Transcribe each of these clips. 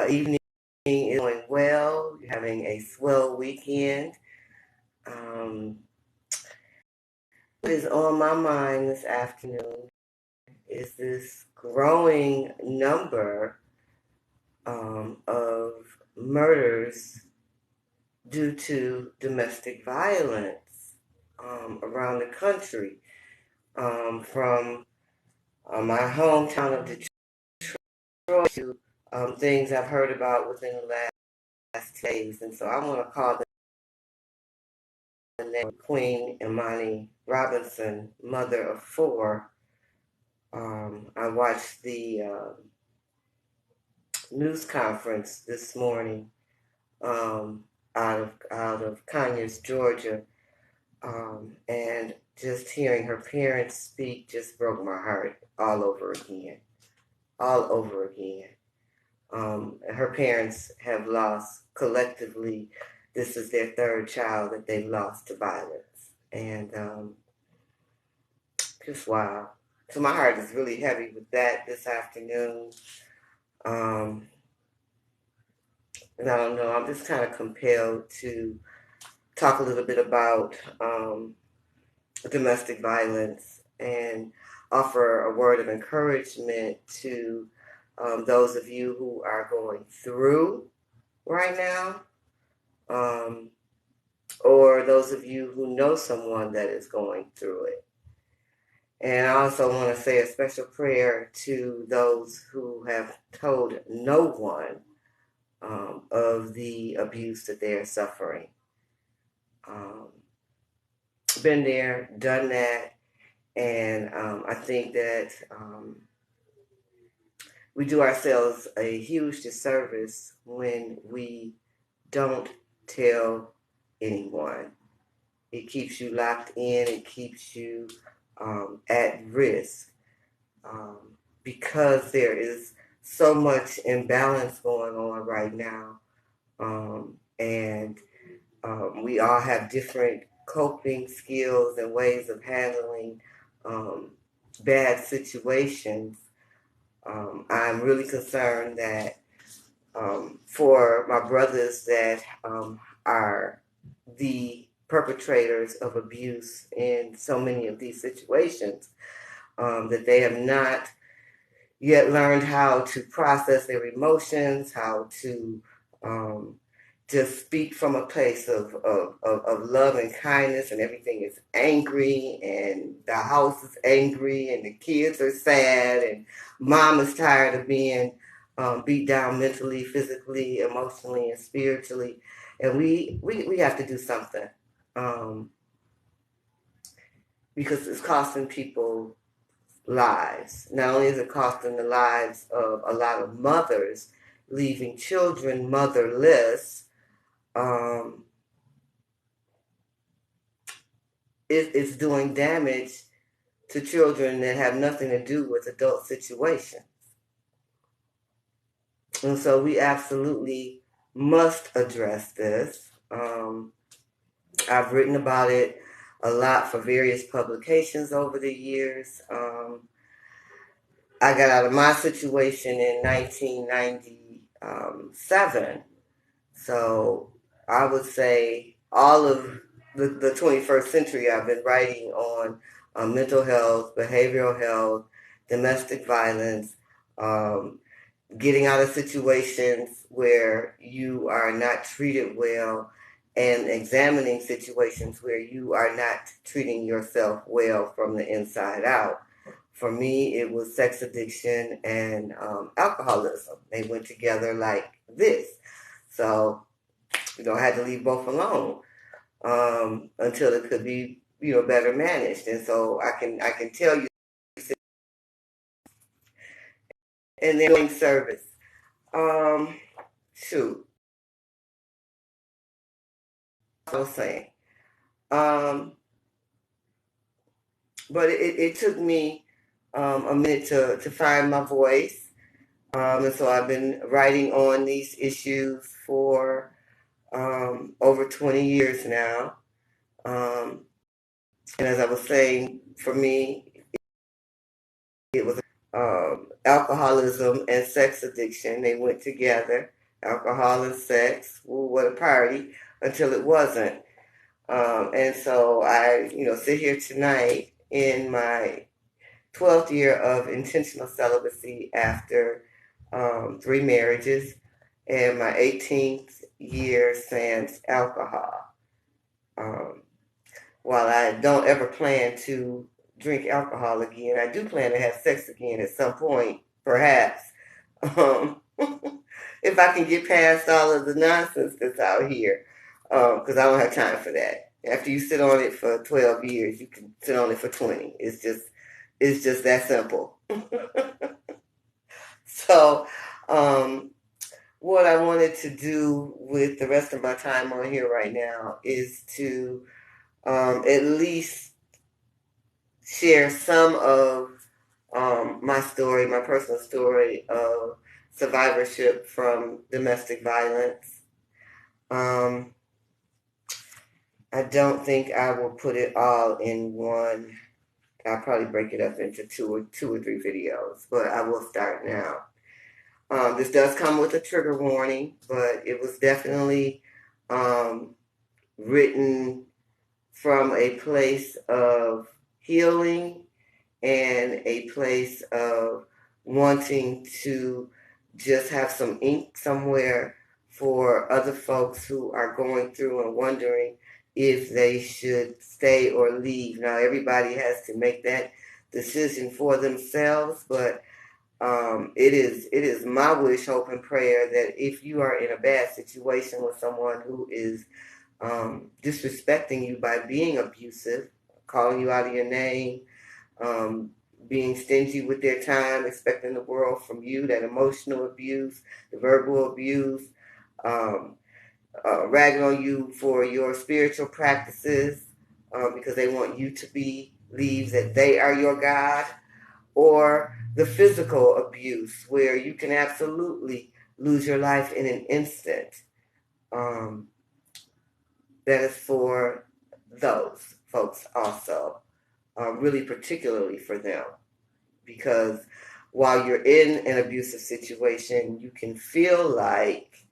evening is going well. You're having a swell weekend. Um, what is on my mind this afternoon is this growing number of murders due to domestic violence around the country. From my hometown of Detroit to things I've heard about within the last days. And so I want to call the name Queen Imani Robinson, mother of four. I watched the news conference this morning out of Conyers, Georgia, and just hearing her parents speak just broke my heart all over again, all over again. Her parents have lost collectively. This is their third child that they've lost to violence, and just wow. So my heart is really heavy with that this afternoon. And I don't know, I'm just kind of compelled to talk a little bit about domestic violence and offer a word of encouragement to those of you who are going through right now, or those of you who know someone that is going through it. And I also want to say a special prayer to those who have told no one of the abuse that they are suffering. Been there, done that, and I think that we do ourselves a huge disservice when we don't tell anyone. It keeps you locked in, it keeps you at risk because there is so much imbalance going on right now. And we all have different coping skills and ways of handling bad situations. I'm really concerned that for my brothers that are the perpetrators of abuse in so many of these situations, that they have not yet learned how to process their emotions, how to just speak from a place of love and kindness, and everything is angry, and the house is angry, and the kids are sad, and mom is tired of being beat down mentally, physically, emotionally, and spiritually. And we have to do something because it's costing people lives. Not only is it costing the lives of a lot of mothers, leaving children motherless, it's doing damage to children that have nothing to do with adult situations. And so we absolutely must address this. I've written about it a lot for various publications over the years. I got out of my situation in 1997. So I would say all of the 21st century I've been writing on mental health, behavioral health, domestic violence, getting out of situations where you are not treated well, and examining situations where you are not treating yourself well from the inside out. For me, it was sex addiction and alcoholism. They went together like this. So, I had to leave both alone until it could be, better managed. And so I can tell you, and they're doing service. Shoot, I was saying. Um, but it took me a minute to find my voice. And so I've been writing on these issues for over 20 years now. And as I was saying, for me, it was alcoholism and sex addiction. They went together. Alcohol and sex. Ooh, what a party! Until it wasn't. And so I, sit here tonight in my 12th year of intentional celibacy after 3 marriages, and my 18th year sans alcohol. Um, while I don't ever plan to drink alcohol again, I do plan to have sex again at some point, perhaps. Um, if I can get past all of the nonsense that's out here, because I don't have time for that. After you sit on it for 12 years, you can sit on it for 20. It's just that simple. So, um, what I wanted to do with the rest of my time on here right now is to at least share some of my story, my personal story of survivorship from domestic violence. Um, I don't think I will put it all in one. I'll probably break it up into two or three videos, but I will start now. This does come with a trigger warning, but it was definitely um, written from a place of healing and a place of wanting to just have some ink somewhere for other folks who are going through and wondering if they should stay or leave. Now, everybody has to make that decision for themselves, but it is my wish, hope, and prayer that if you are in a bad situation with someone who is disrespecting you by being abusive, calling you out of your name, um, being stingy with their time, expecting the world from you, that emotional abuse, the verbal abuse, um, ragging on you for your spiritual practices because they want you to believe that they are your God, or the physical abuse where you can absolutely lose your life in an instant. Um, that is for those folks also, really particularly for them, because while you're in an abusive situation, you can feel like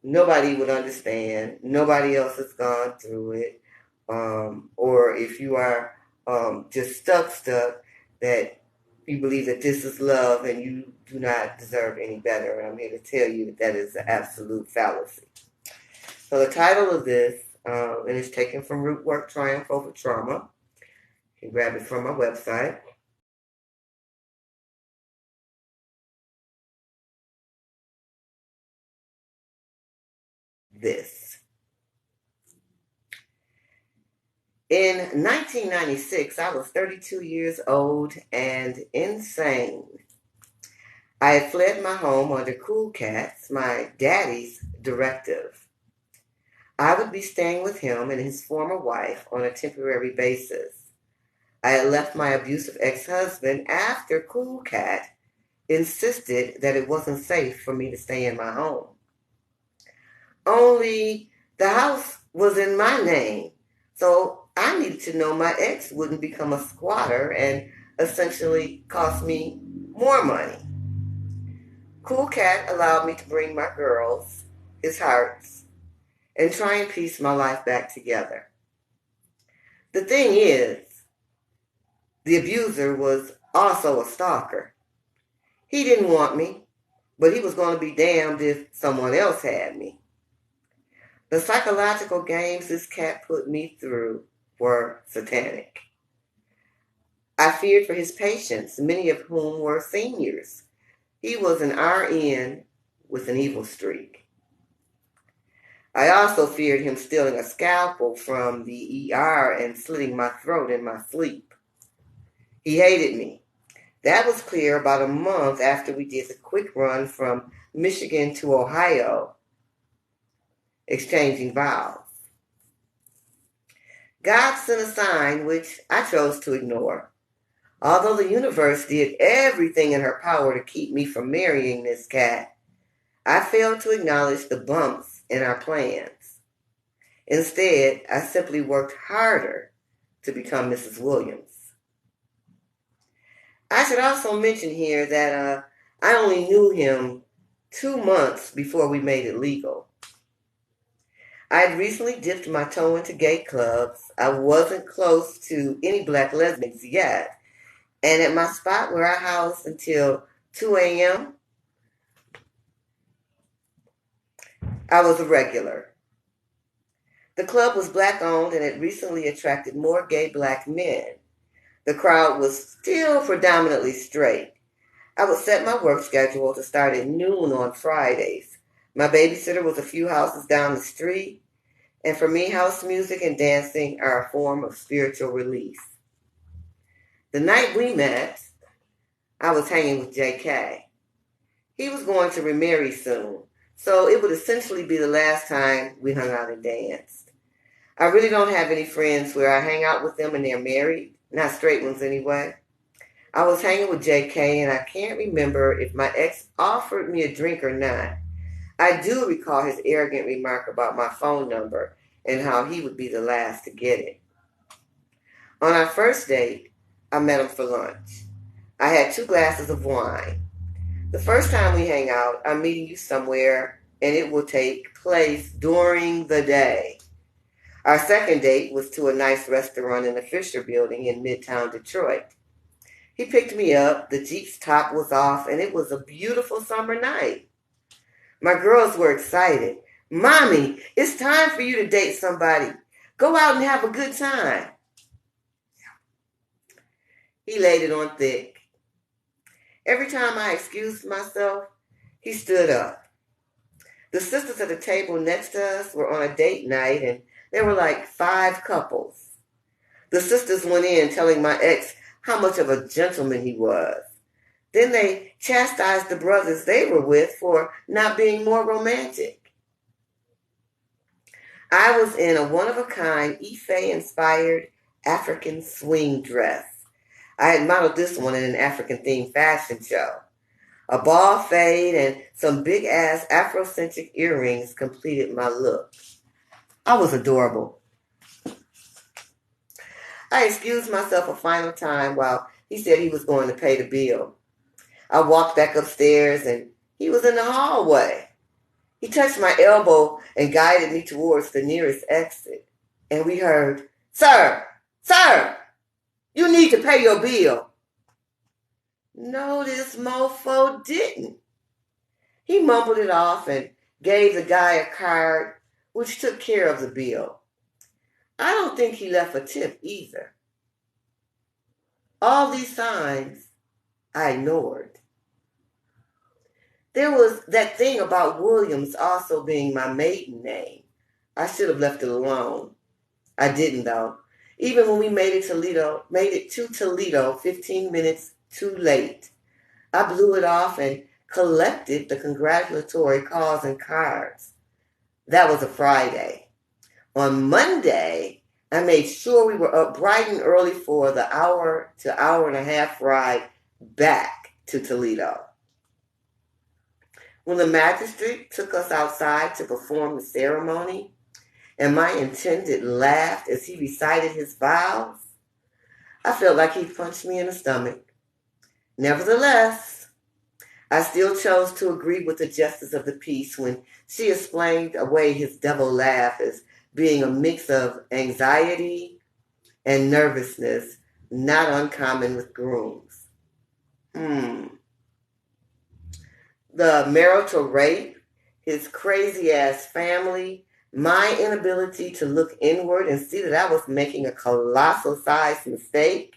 nobody would understand, nobody else has gone through it, or if you are just stuck, that you believe that this is love and you do not deserve any better. And I'm here to tell you that that is an absolute fallacy. So the title of this, and it's taken from Root Work Triumph Over Trauma. You can grab it from my website. This. In 1996, I was 32 years old and insane. I had fled my home under Cool Cats, my daddy's directive. I would be staying with him and his former wife on a temporary basis. I had left my abusive ex-husband after Cool Cat insisted that it wasn't safe for me to stay in my home. Only the house was in my name, so I needed to know my ex wouldn't become a squatter and essentially cost me more money. Cool Cat allowed me to bring my girls, his hearts, and try and piece my life back together. The thing is, the abuser was also a stalker. He didn't want me, but he was going to be damned if someone else had me. The psychological games this cat put me through were satanic. I feared for his patients, many of whom were seniors. He was an RN with an evil streak. I also feared him stealing a scalpel from the ER and slitting my throat in my sleep. He hated me. That was clear about a month after we did the quick run from Michigan to Ohio, exchanging vows. God sent a sign which I chose to ignore. Although the universe did everything in her power to keep me from marrying this cat, I failed to acknowledge the bumps in our plans. Instead, I simply worked harder to become Mrs. Williams. I should also mention here that I only knew him 2 months before we made it legal. I had recently dipped my toe into gay clubs. I wasn't close to any black lesbians yet. And at my spot where I housed until 2 a.m., I was a regular. The club was black owned and had recently attracted more gay black men. The crowd was still predominantly straight. I would set my work schedule to start at noon on Fridays. My babysitter was a few houses down the street, and for me, house music and dancing are a form of spiritual release. The night we met, I was hanging with JK. He was going to remarry soon, so it would essentially be the last time we hung out and danced. I really don't have any friends where I hang out with them and they're married, not straight ones anyway. I was hanging with JK and I can't remember if my ex offered me a drink or not. I do recall his arrogant remark about my phone number and how he would be the last to get it. On our first date, I met him for lunch. I had 2 glasses of wine. The first time we hang out, I'm meeting you somewhere and it will take place during the day. Our second date was to a nice restaurant in the Fisher Building in Midtown Detroit. He picked me up, the Jeep's top was off, and it was a beautiful summer night. My girls were excited. Mommy, it's time for you to date somebody. Go out and have a good time. He laid it on thick. Every time I excused myself, he stood up. The sisters at the table next to us were on a date night, and there were like 5 couples. The sisters went in telling my ex how much of a gentleman he was. Then they chastised the brothers they were with for not being more romantic. I was in a one-of-a-kind Ife-inspired African swing dress. I had modeled this one in an African-themed fashion show. A ball fade and some big-ass Afrocentric earrings completed my look. I was adorable. I excused myself a final time while he said he was going to pay the bill. I walked back upstairs and he was in the hallway. He touched my elbow and guided me towards the nearest exit. And we heard, "Sir, sir, you need to pay your bill." No, this mofo didn't. He mumbled it off and gave the guy a card, which took care of the bill. I don't think he left a tip either. All these signs I ignored. There was that thing about Williams also being my maiden name. I should have left it alone. I didn't though. Even when we made it to Toledo 15 minutes too late. I blew it off and collected the congratulatory calls and cards. That was a Friday. On Monday, I made sure we were up bright and early for the hour to hour and a half ride back to Toledo. When the magistrate took us outside to perform the ceremony, and my intended laughed as he recited his vows, I felt like he punched me in the stomach. Nevertheless, I still chose to agree with the justice of the peace when she explained away his double laugh as being a mix of anxiety and nervousness, not uncommon with grooms. The marital rape, his crazy-ass family, my inability to look inward and see that I was making a colossal-sized mistake,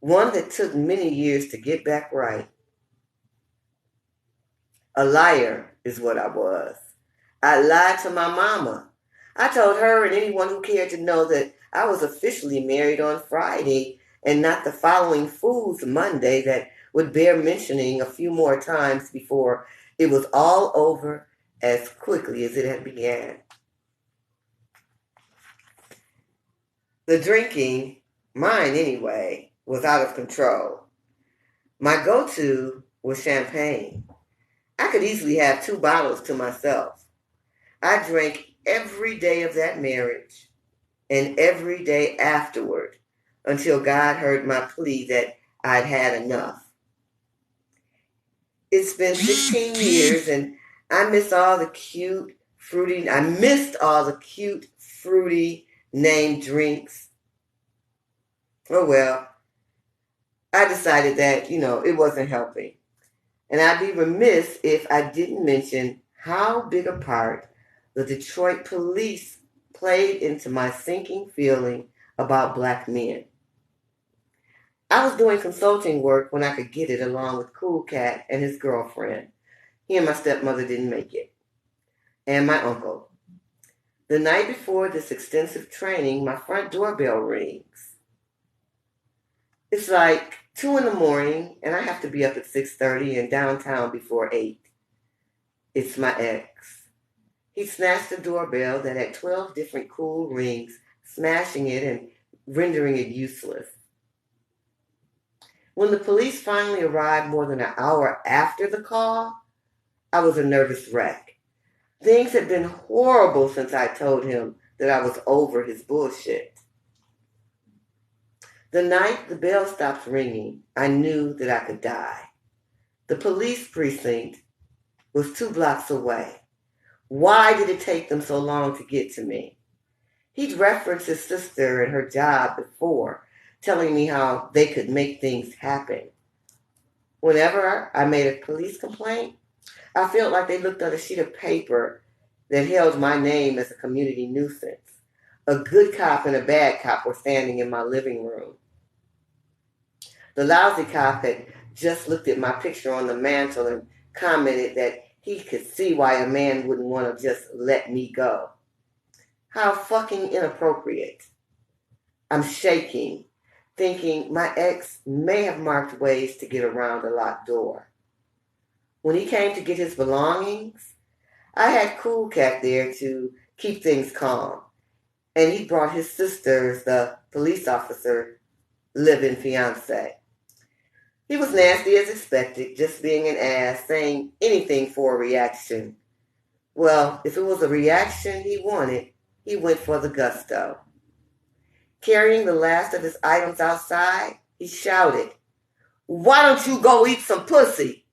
one that took many years to get back right. A liar is what I was. I lied to my mama. I told her and anyone who cared to know that I was officially married on Friday and not the following Fool's Monday that would bear mentioning a few more times before it was all over as quickly as it had began. The drinking, mine anyway, was out of control. My go-to was champagne. I could easily have 2 bottles to myself. I drank every day of that marriage and every day afterward until God heard my plea that I'd had enough. It's been 16 years and I missed all the cute, fruity named drinks. Oh well, I decided that, it wasn't helping. And I'd be remiss if I didn't mention how big a part the Detroit police played into my sinking feeling about black men. I was doing consulting work when I could get it along with Cool Cat and his girlfriend. He and my stepmother didn't make it. And my uncle. The night before this extensive training, my front doorbell rings. It's like 2 in the morning, and I have to be up at 6:30 and downtown before 8. It's my ex. He snatched the doorbell that had 12 different cool rings, smashing it and rendering it useless. When the police finally arrived more than an hour after the call, I was a nervous wreck. Things had been horrible since I told him that I was over his bullshit. The night the bell stopped ringing, I knew that I could die. The police precinct was 2 blocks away. Why did it take them so long to get to me? He'd referenced his sister and her job before, telling me how they could make things happen. Whenever I made a police complaint, I felt like they looked at a sheet of paper that held my name as a community nuisance. A good cop and a bad cop were standing in my living room. The lousy cop had just looked at my picture on the mantle and commented that he could see why a man wouldn't want to just let me go. How fucking inappropriate. I'm shaking, thinking my ex may have marked ways to get around a locked door. When he came to get his belongings, I had Cool Cat there to keep things calm, and he brought his sister's, the police officer, live-in fiance. He was nasty as expected, just being an ass, saying anything for a reaction. Well, if it was a reaction he wanted, he went for the gusto. Carrying the last of his items outside, he shouted, "Why don't you go eat some pussy?"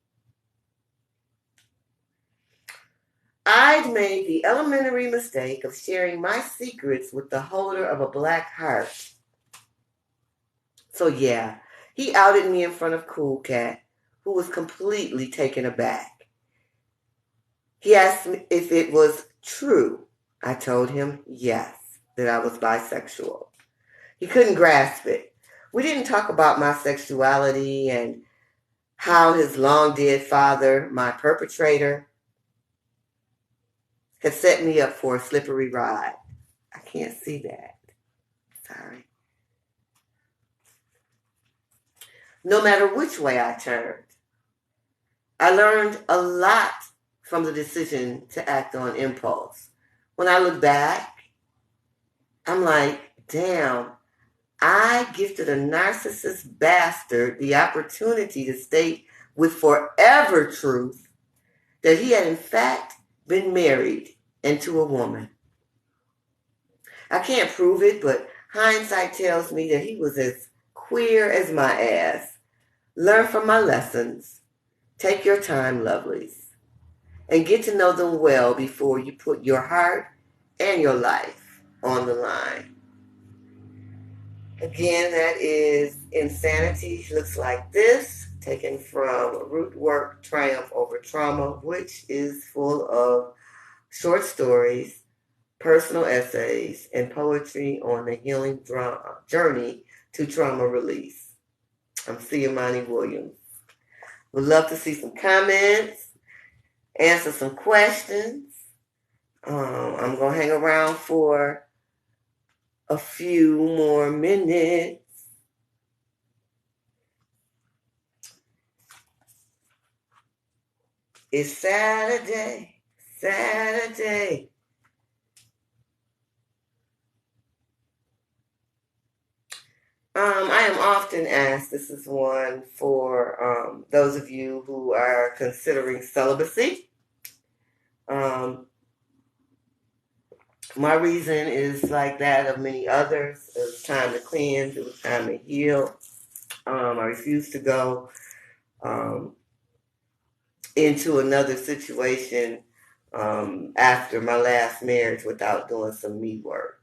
I'd made the elementary mistake of sharing my secrets with the holder of a black heart. So yeah, he outed me in front of Cool Cat, who was completely taken aback. He asked me if it was true. I told him yes, that I was bisexual. He couldn't grasp it. We didn't talk about my sexuality and how his long dead father, my perpetrator, had set me up for a slippery ride. I can't see that. Sorry. No matter which way I turned, I learned a lot from the decision to act on impulse. When I look back, I'm like, damn, I gifted a narcissist bastard the opportunity to state with forever truth that he had in fact been married and to a woman. I can't prove it, but hindsight tells me that he was as queer as my ass. Learn from my lessons. Take your time, lovelies, and get to know them well before you put your heart and your life on the line. Again, that is Insanity Looks Like This, taken from Rootwork Triumph Over Trauma, which is full of short stories, personal essays, and poetry on the healing journey to trauma release. I'm Siamani Williams. Would love to see some comments, answer some questions. I'm going to hang around for a few more minutes. It's Saturday. I am often asked, this is one for those of you who are considering celibacy. My reason is like that of many others. It was time to cleanse. It was time to heal. I refuse to go into another situation after my last marriage without doing some me work.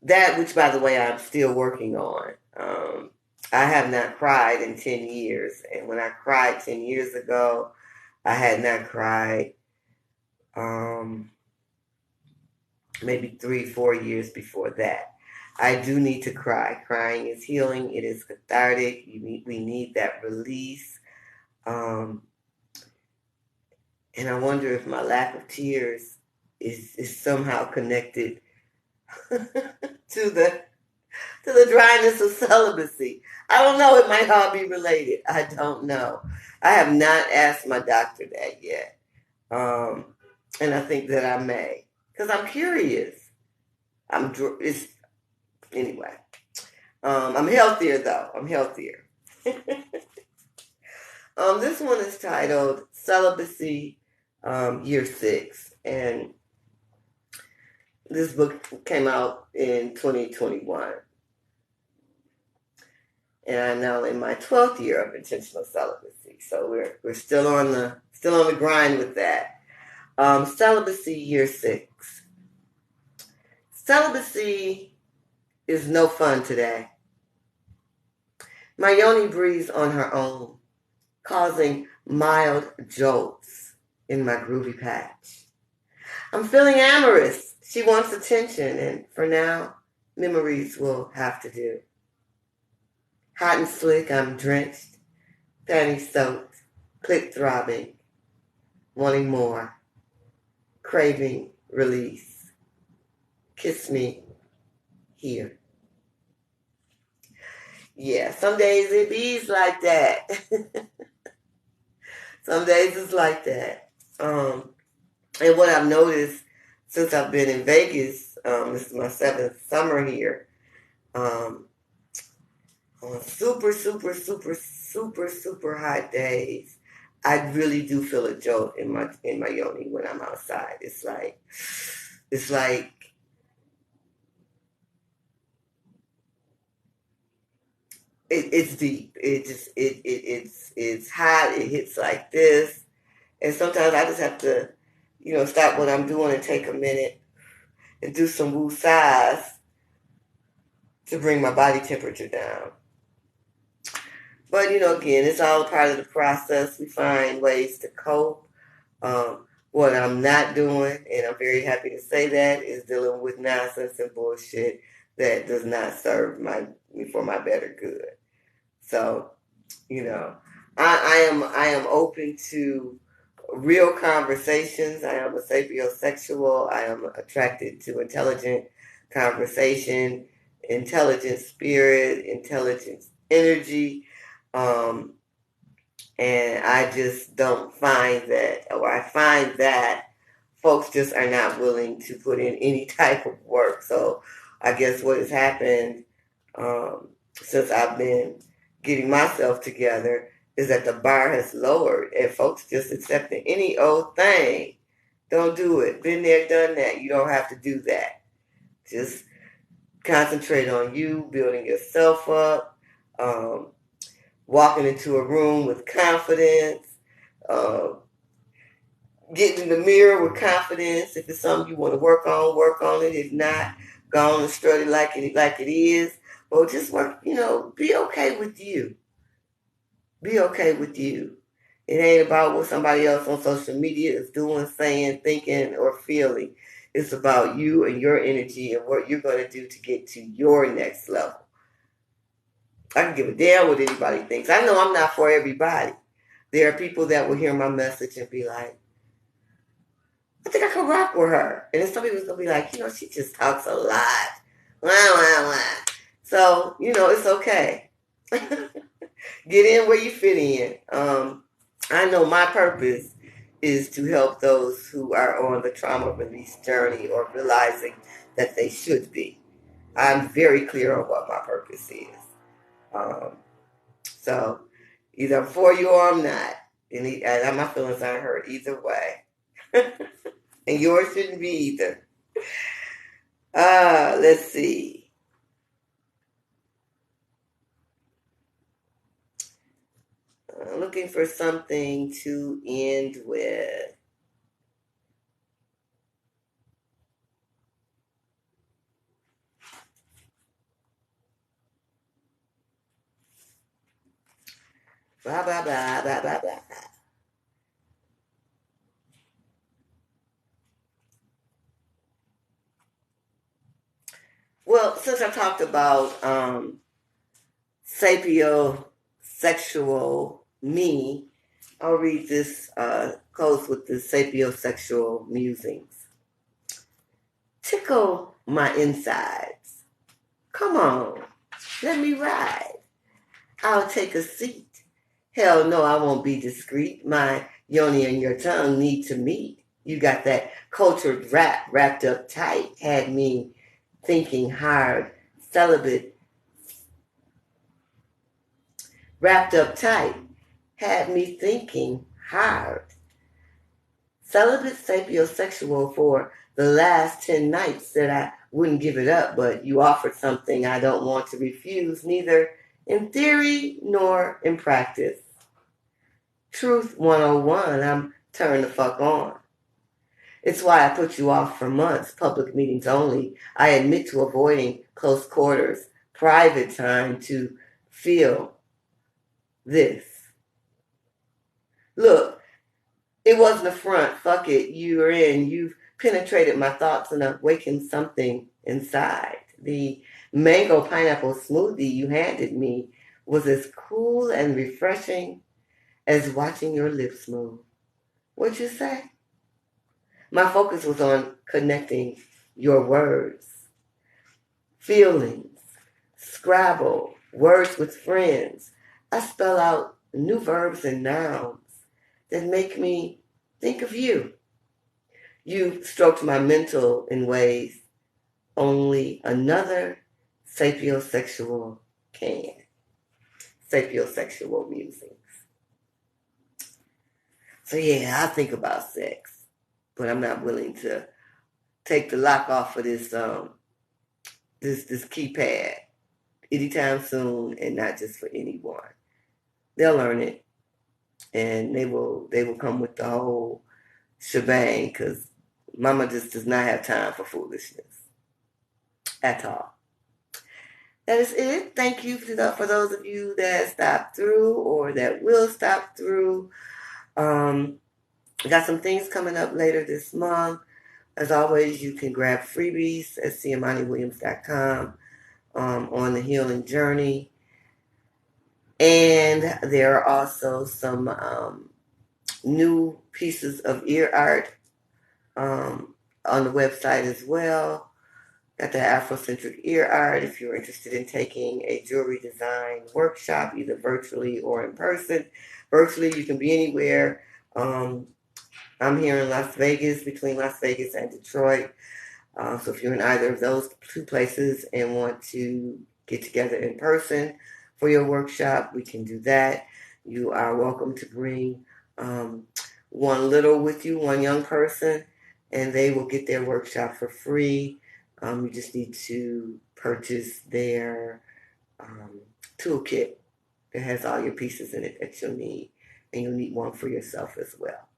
That, which by the way, I'm still working on. I have not cried in 10 years. And when I cried 10 years ago, I had not cried maybe 3, 4 years before that. I do need to cry. Crying is healing. It is cathartic. We need that release. And I wonder if my lack of tears is somehow connected to the dryness of celibacy. I don't know. It might all be related. I don't know. I have not asked my doctor that yet. And I think that I may, because I'm curious. Anyway. I'm healthier though. I'm healthier. This one is titled Celibacy, Year 6, and this book came out in 2021. And I'm now in my 12th year of intentional celibacy. So we're still on the grind with that. Celibacy year 6. Celibacy is no fun today. My yoni breathes on her own, causing mild jolts in my groovy patch. I'm feeling amorous. She wants attention, and for now, memories will have to do. Hot and slick, I'm drenched, panties soaked, clit throbbing, wanting more, craving release. Kiss me here. Yeah, some days it bees like that. Some days it's like that. And what I've noticed since I've been in Vegas, this is my 7th summer here, on super, super, super, super, super hot days, I really do feel a jolt in my yoni when I'm outside. It's like it's deep. It's hot. It hits like this, and sometimes I just have to, stop what I'm doing and take a minute and do some woo sighs to bring my body temperature down. But again, it's all a part of the process. We find ways to cope. What I'm not doing, and I'm very happy to say that, is dealing with nonsense and bullshit that does not serve me for my better good. So, I am open to real conversations. I am a sapiosexual. I am attracted to intelligent conversation, intelligent spirit, intelligent energy. And I just don't find that, or I find that folks just are not willing to put in any type of work. So I guess what has happened since I've been getting myself together is that the bar has lowered and folks just accepting any old thing. Don't do it. Been there, done that. You don't have to do that. Just concentrate on you, building yourself up, walking into a room with confidence, getting in the mirror with confidence. If it's something you want to work on it. If not, go on and strut it like it is. But just work, be okay with you. Be okay with you. It ain't about what somebody else on social media is doing, saying, thinking, or feeling. It's about you and your energy and what you're going to do to get to your next level. I can give a damn what anybody thinks. I know I'm not for everybody. There are people that will hear my message and be like, I think I could rock with her. And then some people's going to be like, she just talks a lot. Wah, wah, wah. So, it's okay. Get in where you fit in. I know my purpose is to help those who are on the trauma release journey or realizing that they should be. I'm very clear on what my purpose is. So either I'm for you or I'm not. And my feelings aren't hurt either way. And yours shouldn't be either. Let's see. looking for something to end with. Blah, blah, blah, blah, blah, blah. Well, since I talked about sapiosexual me, I'll read this close with the sapiosexual musings. Tickle my insides. Come on, let me ride. I'll take a seat. Hell no, I won't be discreet. My yoni and your tongue need to meet. You got that cultured rap wrapped up tight, had me thinking hard, celibate, wrapped up tight, had me thinking hard. Celibate sapiosexual for the last 10 nights said I wouldn't give it up, but you offered something I don't want to refuse, neither in theory nor in practice. Truth 101, I'm turned the fuck on. It's why I put you off for months, public meetings only. I admit to avoiding close quarters, private time to feel this. Look, it wasn't a front. Fuck it. You're in. You've penetrated my thoughts and awakened something inside. The mango pineapple smoothie you handed me was as cool and refreshing as watching your lips move. What'd you say? My focus was on connecting your words, feelings, Scrabble, words with friends. I spell out new verbs and nouns that make me think of you. You stroked my mental in ways only another sapiosexual can. Sapiosexual musings. So yeah, I think about sex, but I'm not willing to take the lock off of this keypad anytime soon, and not just for anyone. They'll learn it, and they will come with the whole shebang, because Mama just does not have time for foolishness at all. That is it. Thank you for those of you that stopped through or that will stop through. Got some things coming up later this month. As always, you can grab freebies at cmaniwilliams.com on the healing journey. And there are also some new pieces of ear art on the website as well. Got the Afrocentric ear art if you're interested in taking a jewelry design workshop, either virtually or in person. Virtually, you can be anywhere. I'm here in Las Vegas, between Las Vegas and Detroit. So if you're in either of those two places and want to get together in person for your workshop, we can do that. You are welcome to bring one little with you, one young person, and they will get their workshop for free. You just need to purchase their toolkit that has all your pieces in it that you'll need, and you'll need one for yourself as well.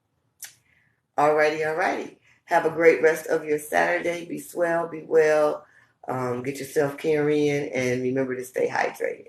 Alrighty. Have a great rest of your Saturday. Be swell, be well, get your self-care in, and remember to stay hydrated.